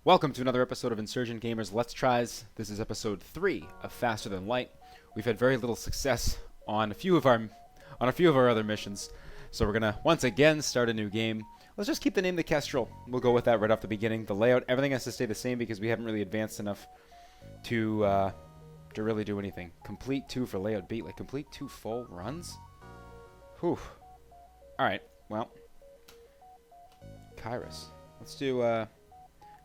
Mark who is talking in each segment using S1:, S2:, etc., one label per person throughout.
S1: Welcome to another episode of Insurgent Gamers Let's Tries. This is episode 3 of Faster Than Light. We've had very little success on a few of our other missions, so we're gonna once again start a new game. Let's just keep the name the Kestrel. We'll go with that right off the beginning. The layout, everything has to stay the same because we haven't really advanced enough to really do anything. Complete 2 for layout beat, like complete 2 full runs? Whew. Alright, well. Kairos. Let's do,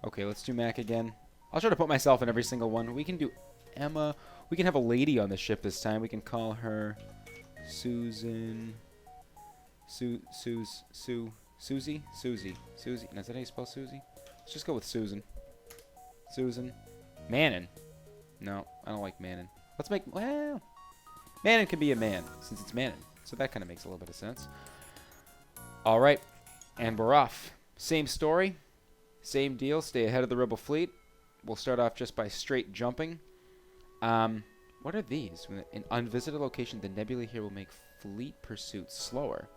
S1: okay, let's do Mac again. I'll try to put myself in every single one. We can do Emma. We can have a lady on the ship this time. We can call her Susan. Susie? Susie? Now, is that how you spell Susie? Let's just go with Susan. Susan. Manon. No, I don't like Manon. Let's make, well, Manon can be a man, since it's Manon. So that kind of makes a little bit of sense. Alright, and we're off. Same story. Same deal. Stay ahead of the rebel fleet. We'll start off just by straight jumping. What are these? In unvisited location, the nebula here will make fleet pursuit slower.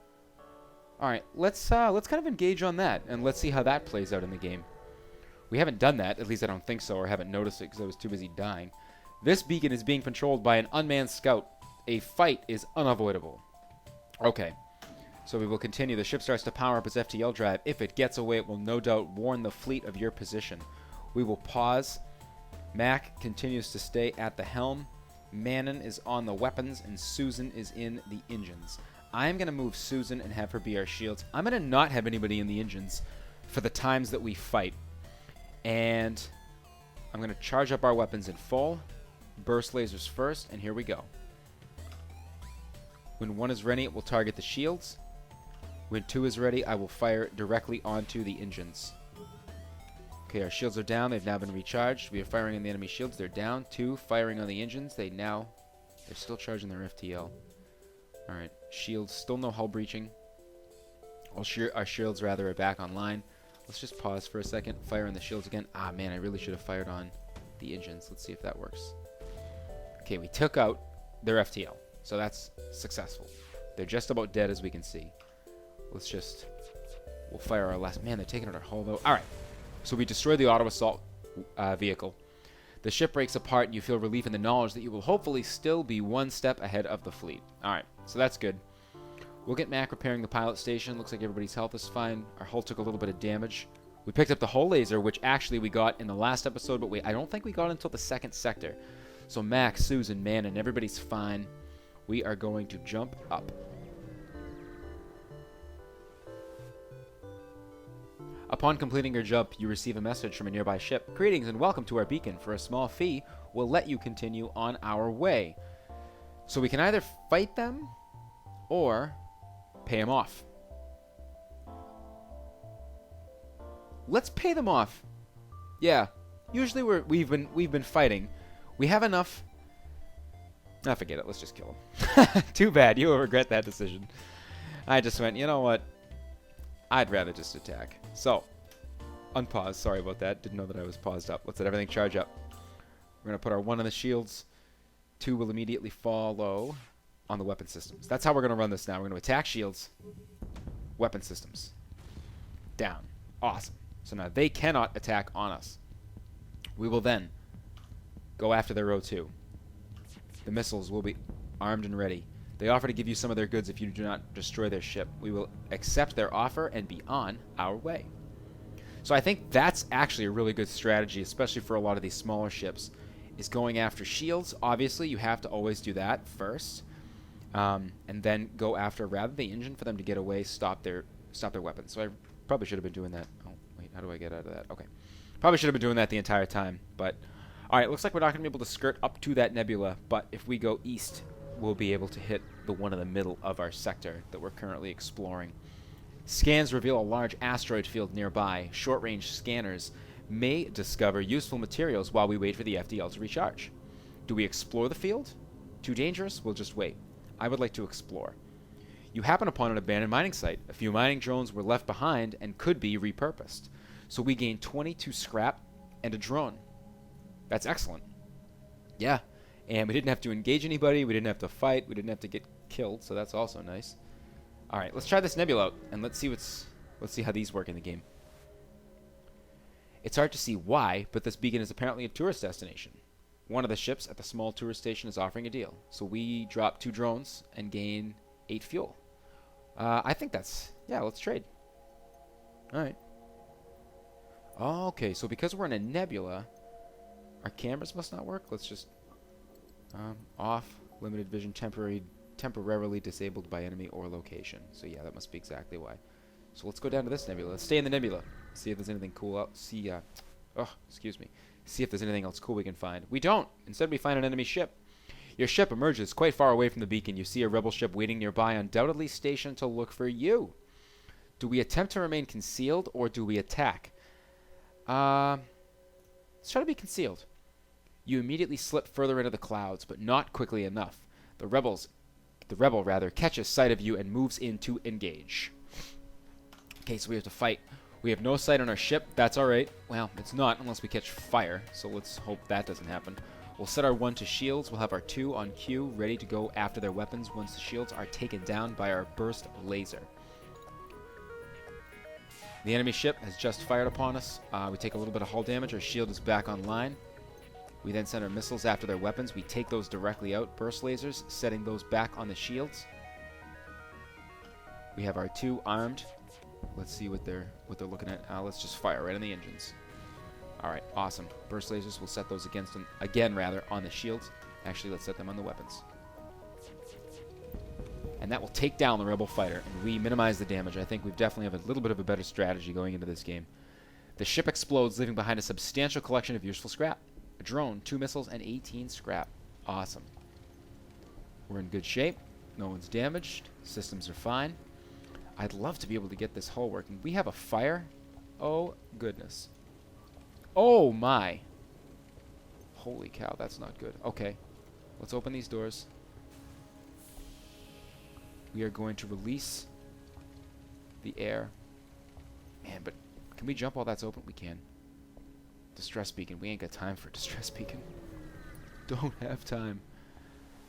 S1: Alright, let's kind of engage on that, and let's see how that plays out in the game. We haven't done that, at least I don't think so, or haven't noticed it because I was too busy dying. This beacon is being controlled by an unmanned scout. A fight is unavoidable. Okay. So we will continue. The ship starts to power up its FTL drive. If it gets away, it will no doubt warn the fleet of your position. We will pause. Mac continues to stay at the helm. Manon is on the weapons, and Susan is in the engines. I'm going to move Susan and have her be our shields. I'm going to not have anybody in the engines for the times that we fight. And I'm going to charge up our weapons in full. Burst lasers first, and here we go. When 1 is ready, it will target the shields. When 2 is ready, I will fire directly onto the engines. Okay, our shields are down. They've now been recharged. We are firing on the enemy shields. They're down. 2, firing on the engines. They're still charging their FTL. Alright, shields, still no hull breaching. Our shields, rather, are back online. Let's just pause for a second. Fire on the shields again. Ah, man, I really should have fired on the engines. Let's see if that works. Okay, we took out their FTL. So that's successful. They're just about dead, as we can see. We'll fire our last. Man, they're taking out our hull, though. All right. So we destroy the auto assault vehicle. The ship breaks apart, and you feel relief in the knowledge that you will hopefully still be 1 step ahead of the fleet. All right. So that's good. We'll get Mac repairing the pilot station. Looks like everybody's health is fine. Our hull took a little bit of damage. We picked up the hull laser, which actually we got in the last episode, but I don't think we got it until the 2nd sector. So Mac, Susan, Manon, everybody's fine. We are going to jump up. Upon completing your jump, you receive a message from a nearby ship. Greetings and welcome to our beacon. For a small fee, we'll let you continue on our way. So we can either fight them or pay them off. Let's pay them off. Yeah. Usually we've been fighting. We have enough. Ah, forget it. Let's just kill him. Too bad. You will regret that decision. I just went, you know what? I'd rather just attack. So, unpause. Sorry about that. Didn't know that I was paused up. Let's let everything charge up. We're going to put our 1 on the shields. 2 will immediately follow on the weapon systems. That's how we're going to run this now. We're going to attack shields. Weapon systems. Down. Awesome. So now they cannot attack on us. We will then go after their row 2. The missiles will be armed and ready. They offer to give you some of their goods if you do not destroy their ship. We will accept their offer and be on our way. So I think that's actually a really good strategy, especially for a lot of these smaller ships, is going after shields. Obviously, you have to always do that first, and then go after, rather, the engine for them to get away, stop their weapons. So I probably should have been doing that. Oh, wait, how do I get out of that? Okay. Probably should have been doing that the entire time, but alright, looks like we're not going to be able to skirt up to that nebula, but if we go east, we'll be able to hit the one in the middle of our sector that we're currently exploring. Scans reveal a large asteroid field nearby. Short-range scanners may discover useful materials while we wait for the FTL to recharge. Do we explore the field? Too dangerous? We'll just wait. I would like to explore. You happen upon an abandoned mining site. A few mining drones were left behind and could be repurposed. So we gained 22 scrap and a drone. That's excellent. Yeah. And we didn't have to engage anybody. We didn't have to fight. We didn't have to get killed. So that's also nice. All right, let's try this nebula out, and let's see how these work in the game. It's hard to see why, but this beacon is apparently a tourist destination. One of the ships at the small tourist station is offering a deal. So we drop 2 drones and gain 8 fuel. I think that's... Yeah, let's trade. Alright. Okay, so because we're in a nebula, our cameras must not work. Let's just... off. Limited vision temporarily disabled by enemy or location. So yeah, that must be exactly why. So let's go down to this nebula. Let's stay in the nebula. See if there's anything cool out. See if there's anything else cool we can find. We don't. Instead, we find an enemy ship. Your ship emerges quite far away from the beacon. You see a rebel ship waiting nearby, undoubtedly stationed to look for you. Do we attempt to remain concealed, or do we attack? Let's try to be concealed. You immediately slip further into the clouds, but not quickly enough. The rebel catches sight of you and moves in to engage. Okay, so we have to fight. We have no sight on our ship. That's alright. Well, it's not unless we catch fire, so let's hope that doesn't happen. We'll set our 1 to shields. We'll have our 2 on Q, ready to go after their weapons once the shields are taken down by our burst laser. The enemy ship has just fired upon us. We take a little bit of hull damage. Our shield is back online. We then send our missiles after their weapons. We take those directly out. Burst lasers, setting those back on the shields. We have our 2 armed. Let's see what they're looking at. Let's just fire right on the engines. Alright, awesome. Burst lasers, we'll set those again on the shields. Actually, let's set them on the weapons. And that will take down the rebel fighter, and we minimize the damage. I think we definitely have a little bit of a better strategy going into this game. The ship explodes, leaving behind a substantial collection of useful scrap. A drone, 2 missiles, and 18 scrap. Awesome. We're in good shape. No one's damaged. Systems are fine. I'd love to be able to get this hull working. We have a fire. Oh, goodness. Oh, my. Holy cow, that's not good. Okay. Let's open these doors. We are going to release the air. Man, but can we jump while that's open? We can. Distress beacon. We ain't got time for distress beacon. Don't have time.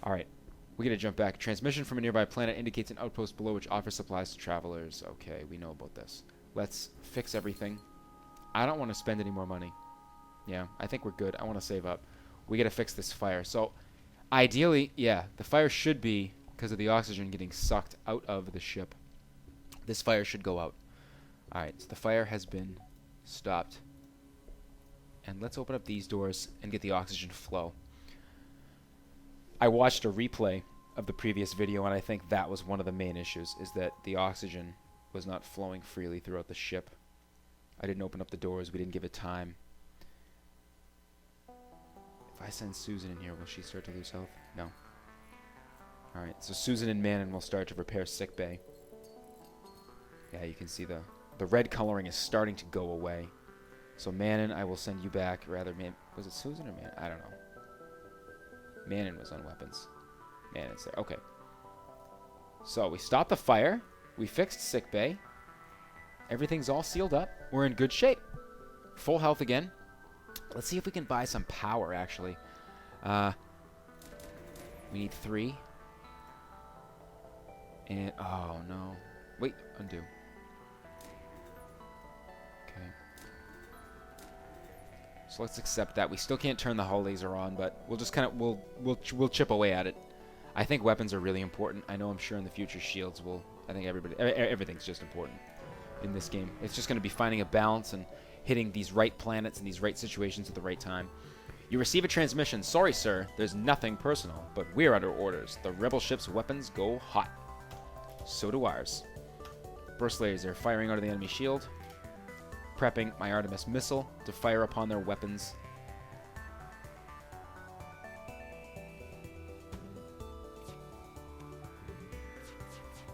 S1: Alright. We're going to jump back. Transmission from a nearby planet indicates an outpost below which offers supplies to travelers. Okay, we know about this. Let's fix everything. I don't want to spend any more money. Yeah, I think we're good. I want to save up. We got to fix this fire. So, ideally, yeah, the fire should be, because of the oxygen getting sucked out of the ship, this fire should go out. Alright, so the fire has been stopped. And let's open up these doors and get the oxygen flow. I watched a replay of the previous video, and I think that was one of the main issues, is that the oxygen was not flowing freely throughout the ship. I didn't open up the doors. We didn't give it time. If I send Susan in here, will she start to lose health? No. Alright, so Susan and Manon will start to repair sickbay. Yeah, you can see the red coloring is starting to go away. So Manon, I will send you back. Rather, was it Susan or Manon? I don't know. Manon was on weapons. Manon's there. Okay. So we stopped the fire. We fixed sickbay. Everything's all sealed up. We're in good shape. Full health again. Let's see if we can buy some power, actually. We need 3. And, oh, no. Wait, undo. Okay. So let's accept that. We still can't turn the hull laser on, but we'll just kind of, we'll chip away at it. I think weapons are really important. I know I'm sure in the future shields will, I think everything's just important in this game. It's just going to be finding a balance and hitting these right planets and these right situations at the right time. You receive a transmission. Sorry, sir. There's nothing personal, but we're under orders. The rebel ship's weapons go hot. So do ours. Burst laser firing out of the enemy shield. Prepping my Artemis missile to fire upon their weapons.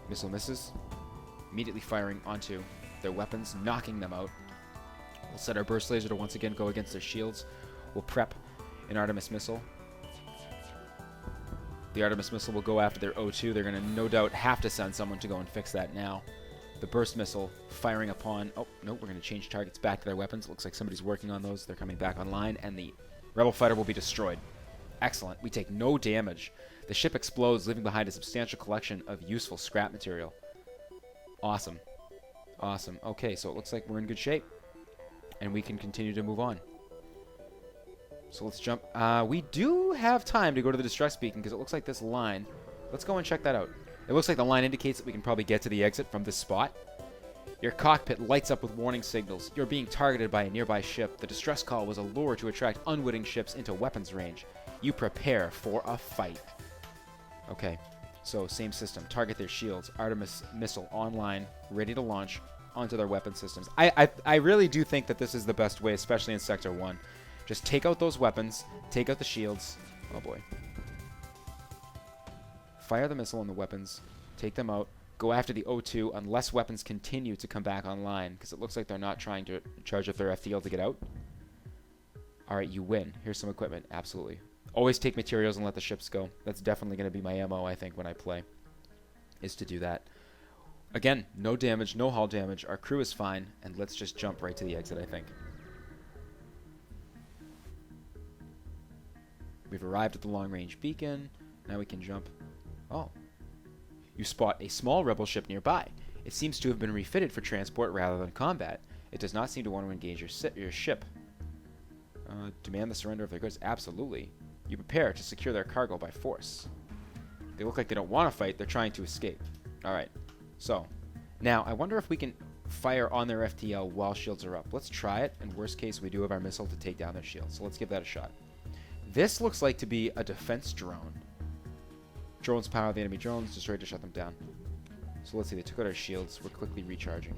S1: Missile misses. Immediately firing onto their weapons, knocking them out. We'll set our burst laser to once again go against their shields. We'll prep an Artemis missile. The Artemis missile will go after their O2. They're going to no doubt have to send someone to go and fix that now. The burst missile firing upon... Oh, no, we're going to change targets back to their weapons. Looks like somebody's working on those. They're coming back online, and the rebel fighter will be destroyed. Excellent. We take no damage. The ship explodes, leaving behind a substantial collection of useful scrap material. Awesome. Awesome. Okay, so it looks like we're in good shape. and we can continue to move on. So let's jump. We do have time to go to the distress beacon because it looks like this line. Let's go and check that out. It looks like the line indicates that we can probably get to the exit from this spot. Your cockpit lights up with warning signals. You're being targeted by a nearby ship. The distress call was a lure to attract unwitting ships into weapons range. You prepare for a fight. Okay, so same system. Target their shields. Artemis missile online, ready to launch onto their weapon systems. I really do think that this is the best way, especially in Sector 1. Just take out those weapons, take out the shields. Oh boy. Fire the missile on the weapons, take them out, go after the O2 unless weapons continue to come back online, because it looks like they're not trying to charge up their FTL to get out. Alright, you win. Here's some equipment. Absolutely. Always take materials and let the ships go. That's definitely going to be my MO, I think, when I play, is to do that. Again, no damage, no hull damage. Our crew is fine, and let's just jump right to the exit, I think. We've arrived at the long-range beacon. Now we can jump. Oh. You spot a small rebel ship nearby. It seems to have been refitted for transport rather than combat. It does not seem to want to engage your ship. Demand the surrender of their goods. Absolutely. You prepare to secure their cargo by force. They look like they don't want to fight. They're trying to escape. Alright. So, now, I wonder if we can fire on their FTL while shields are up. Let's try it. In worst case, we do have our missile to take down their shields. So let's give that a shot. This looks like to be a defense drone. Drones power the enemy drones, destroyed to shut them down. So let's see, they took out our shields. We're quickly recharging.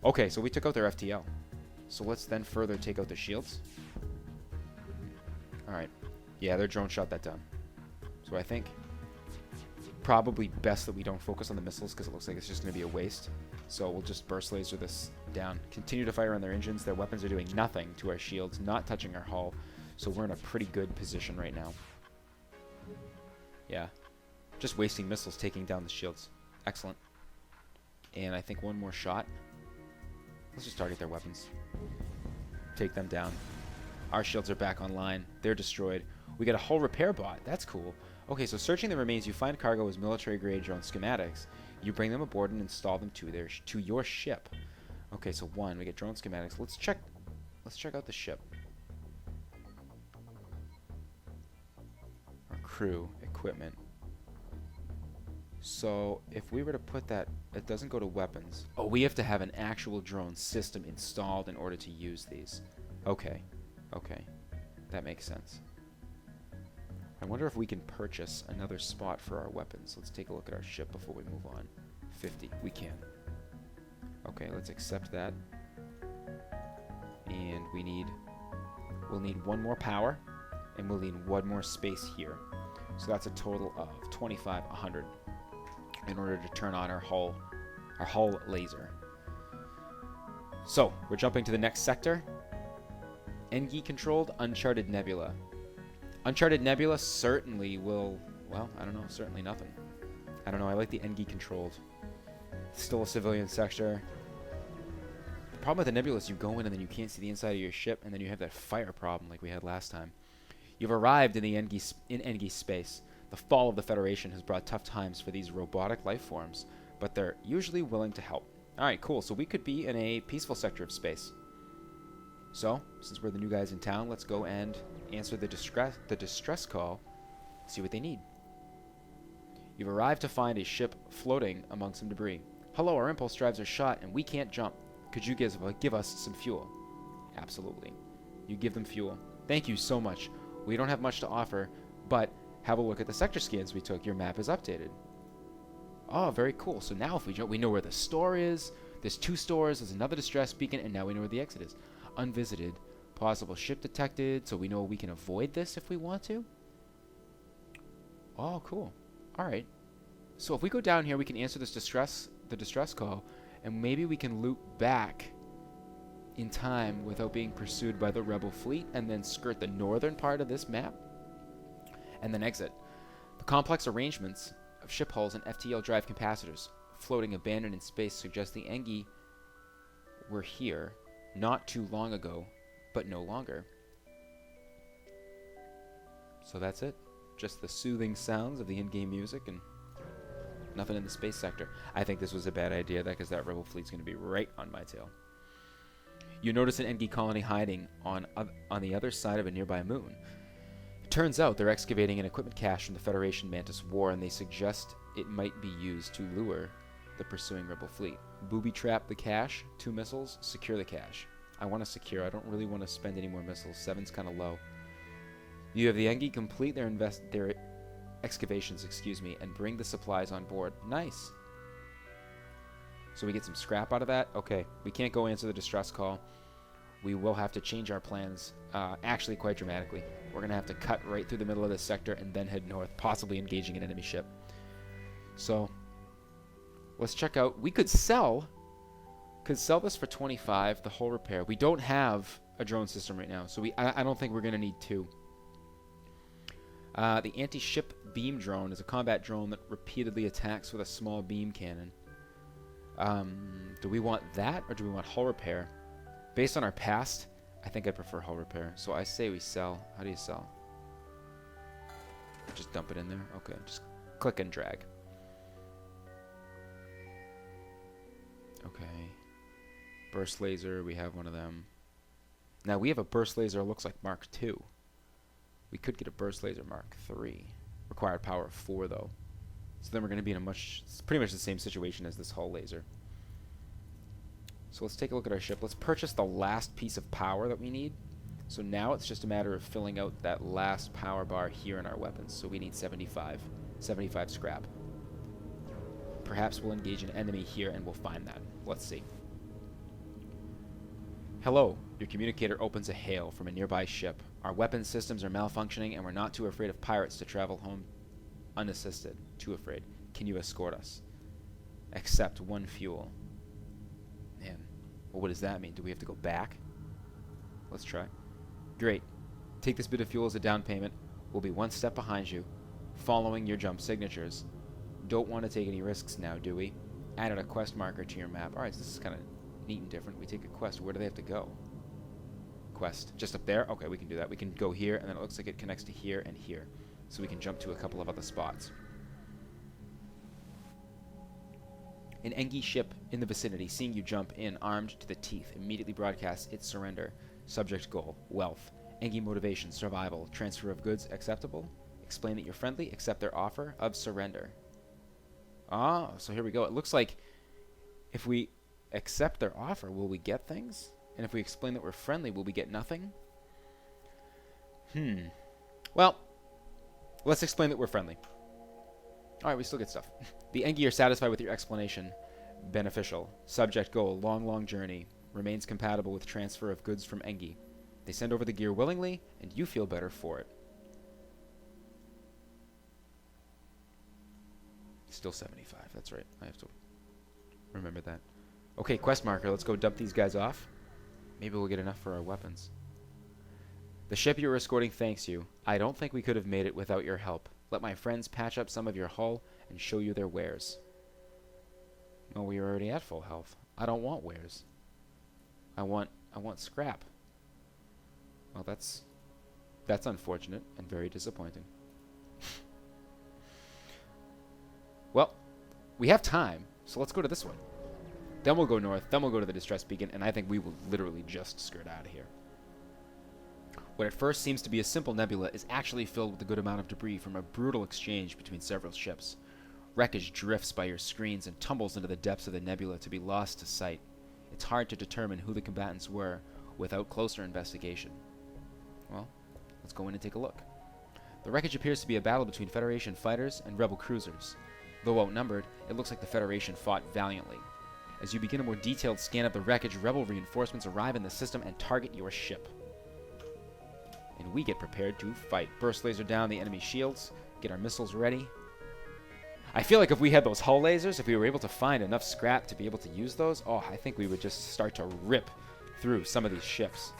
S1: Okay, so we took out their FTL. So let's then further take out the shields. Alright. Yeah, their drone shot that down. So I think probably best that we don't focus on the missiles because it looks like it's just going to be a waste. So we'll just burst laser this down. Continue to fire on their engines. Their weapons are doing nothing to our shields, not touching our hull. So we're in a pretty good position right now. Yeah. Just wasting missiles, taking down the shields. Excellent. And I think one more shot. Let's just target their weapons. Take them down. Our shields are back online. They're destroyed. We get a hull repair bot. That's cool. Okay, so searching the remains, you find cargo as military-grade drone schematics. You bring them aboard and install them to your ship. Okay, so one, we get drone schematics. Let's check out the ship. Crew, equipment. So if we were to put that, it doesn't go to weapons. Oh, we have to have an actual drone system installed in order to use these. Okay. Okay. That makes sense. I wonder if we can purchase another spot for our weapons. Let's take a look at our ship before we move on. 50. We can. Okay, let's accept that. And we'll need one more power, and we'll need one more space here. So that's a total of 2,500 in order to turn on our hull laser. So we're jumping to the next sector. Engi controlled Uncharted Nebula. Uncharted Nebula certainly will, well, I don't know, certainly nothing. I don't know, I like the Engi controlled. Still a civilian sector. The problem with the Nebula is you go in and then you can't see the inside of your ship, and then you have that fire problem like we had last time. You've arrived in the Engi space. The fall of the Federation has brought tough times for these robotic life forms, but they're usually willing to help. Alright, cool. So we could be in a peaceful sector of space. So, since we're the new guys in town, let's go and answer the distress call, see what they need. You've arrived to find a ship floating among some debris. Hello, our impulse drives are shot and we can't jump. Could you give us some fuel? Absolutely. You give them fuel. Thank you so much. We don't have much to offer, but have a look at the sector scans we took. Your map is updated. Oh, very cool. So now if we jump, we know where the store is. There's 2 stores. There's another distress beacon, and now we know where the exit is. Unvisited. Possible ship detected, so we know we can avoid this if we want to. Oh, cool. All right. So if we go down here, we can answer the distress call, and maybe we can loop back in time without being pursued by the rebel fleet, and then skirt the northern part of this map, and then exit. The complex arrangements of ship hulls and FTL drive capacitors floating abandoned in space suggest the Engi were here not too long ago, but no longer. So that's it. Just the soothing sounds of the in-game music and nothing in the space sector. I think this was a bad idea because that rebel fleet's going to be right on my tail. You notice an Engi colony hiding on the other side of a nearby moon. It turns out they're excavating an equipment cache from the Federation Mantis War, and they suggest it might be used to lure the pursuing rebel fleet. Booby trap the cache, 2 missiles, secure the cache. I want to secure. I don't really want to spend any more missiles. 7's kind of low. You have the Engi complete their excavations, and bring the supplies on board. Nice. So we get some scrap out of that. Okay, we can't go answer the distress call. We will have to change our plans, actually quite dramatically. We're going to have to cut right through the middle of this sector and then head north, possibly engaging an enemy ship. So let's check out. We could sell this for 25, the hull repair. We don't have a drone system right now, so I don't think we're going to need 2. The anti-ship beam drone is a combat drone that repeatedly attacks with a small beam cannon. Do we want that, or do we want hull repair? Based on our past, I think I prefer hull repair. So I say we sell. How do you sell? Just dump it in there? Okay, just click and drag. Okay. Burst laser, we have one of them. Now we have a burst laser, looks like Mark II. We could get a burst laser Mark III. Required power of 4 though. So then we're going to be in it's pretty much the same situation as this hull laser. So let's take a look at our ship. Let's purchase the last piece of power that we need. So now it's just a matter of filling out that last power bar here in our weapons. So we need 75 scrap. Perhaps we'll engage an enemy here and we'll find that. Let's see. Hello. Your communicator opens a hail from a nearby ship. Our weapon systems are malfunctioning and we're not too afraid of pirates to travel home unassisted. Too afraid. Can you escort us? Accept 1 fuel. Man. Well, what does that mean? Do we have to go back? Let's try. Great. Take this bit of fuel as a down payment. We'll be 1 step behind you, following your jump signatures. Don't want to take any risks now, do we? Added a quest marker to your map. Alright, so this is kind of neat and different. We take a quest. Where do they have to go? Quest. Just up there? Okay, we can do that. We can go here, and then it looks like it connects to here and here. So we can jump to a couple of other spots. An Engi ship in the vicinity, seeing you jump in armed to the teeth, immediately broadcasts its surrender. Subject goal, wealth. Engi motivation, survival. Transfer of goods, acceptable. Explain that you're friendly, accept their offer of surrender. Ah, so here we go. It looks like if we accept their offer, will we get things? And if we explain that we're friendly, will we get nothing? Well, let's explain that we're friendly. Alright, we still get stuff. The Engi are satisfied with your explanation. Beneficial. Subject goal, long journey. Remains compatible with transfer of goods from Engi. They send over the gear willingly, and you feel better for it. Still 75, that's right. I have to remember that. Okay, quest marker. Let's go dump these guys off. Maybe we'll get enough for our weapons. The ship you're escorting thanks you. I don't think we could have made it without your help. Let my friends patch up some of your hull and show you their wares. Well, we are already at full health. I don't want wares. I want scrap. Well, that's unfortunate and very disappointing. Well, we have time, so let's go to this one. Then we'll go north, then we'll go to the distress beacon, and I think we will literally just skirt out of here. What at first seems to be a simple nebula is actually filled with a good amount of debris from a brutal exchange between several ships. Wreckage drifts by your screens and tumbles into the depths of the nebula to be lost to sight. It's hard to determine who the combatants were without closer investigation. Well, let's go in and take a look. The wreckage appears to be a battle between Federation fighters and Rebel cruisers. Though outnumbered, it looks like the Federation fought valiantly. As you begin a more detailed scan of the wreckage, Rebel reinforcements arrive in the system and target your ship. And we get prepared to fight. Burst laser down the enemy shields, get our missiles ready. I feel like if we had those hull lasers, if we were able to find enough scrap to be able to use those, oh, I think we would just start to rip through some of these ships.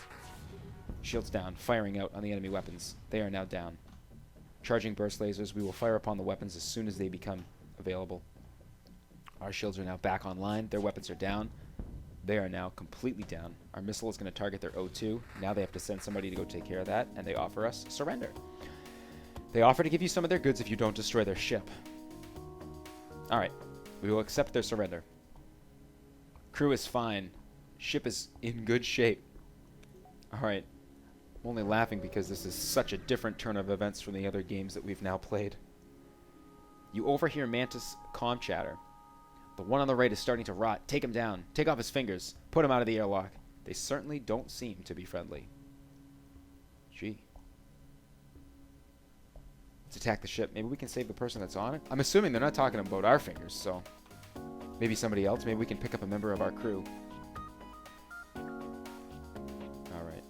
S1: Shields down, firing out on the enemy weapons. They are now down. Charging burst lasers, we will fire upon the weapons as soon as they become available. Our shields are now back online. Their weapons are down. They are now completely down. Our missile is going to target their O2. Now they have to send somebody to go take care of that, and they offer us surrender. They offer to give you some of their goods if you don't destroy their ship. Alright, we will accept their surrender. Crew is fine. Ship is in good shape. Alright. I'm only laughing because this is such a different turn of events from the other games that we've now played. You overhear Mantis comm chatter. The one on the right is starting to rot. Take him down. Take off his fingers. Put him out of the airlock. They certainly don't seem to be friendly. Gee. Let's attack the ship. Maybe we can save the person that's on it? I'm assuming they're not talking about our fingers, so... maybe somebody else. Maybe we can pick up a member of our crew. Alright.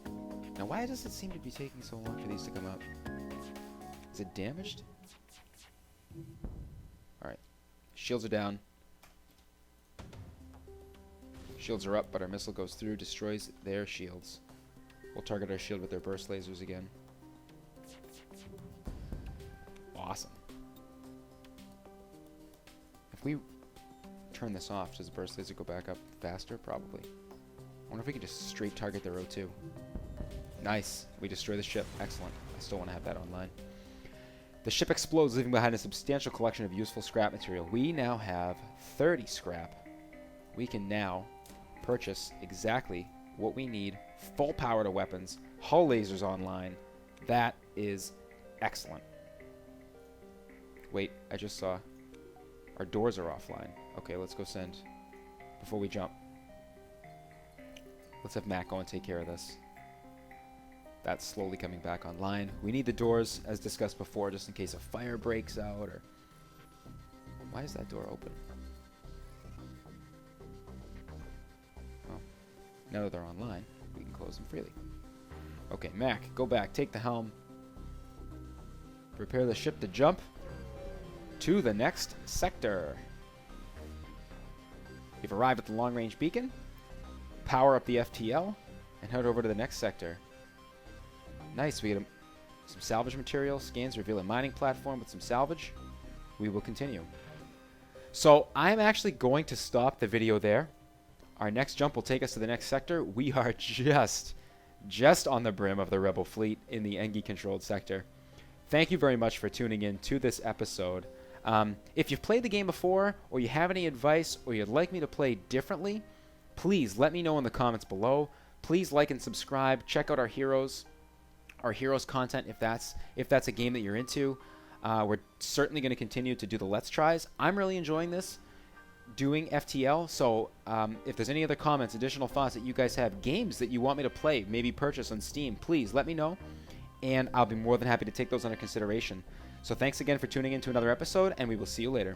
S1: Now, why does it seem to be taking so long for these to come up? Is it damaged? Alright. Shields are down. Shields are up, but our missile goes through, destroys their shields. We'll target our shield with their burst lasers again. Awesome. If we turn this off, does the burst laser go back up faster? Probably. I wonder if we can just straight target their O2. Nice. We destroy the ship. Excellent. I still want to have that online. The ship explodes, leaving behind a substantial collection of useful scrap material. We now have 30 scrap. We can now purchase exactly what we need. Full power to weapons. Hull lasers online. That is excellent. Wait, I just saw our doors are offline. Okay, let's go send before we jump. Let's have Matt go and take care of this. That's slowly coming back online. We need the doors, as discussed before, just in case a fire breaks out or... why is that door open? Well, now that they're online, we can close them freely. Okay, Mac, go back. Take the helm. Prepare the ship to jump to the next sector. You've arrived at the long-range beacon. Power up the FTL and head over to the next sector. Nice. We get some salvage material. Scans reveal a mining platform with some salvage. We will continue. So I'm actually going to stop the video there. Our next jump will take us to the next sector. We are just on the brim of the Rebel fleet in the Engi-controlled sector. Thank you very much for tuning in to this episode. If you've played the game before, or you have any advice, or you'd like me to play differently, please let me know in the comments below. Please like and subscribe. Check out our heroes content if that's a game that you're into. We're certainly going to continue to do the Let's Tries. I'm really enjoying this, doing FTL. So if there's any other comments, additional thoughts that you guys have, games that you want me to play, maybe purchase on Steam, please let me know, and I'll be more than happy to take those under consideration. So thanks again for tuning in to another episode, and we will see you later.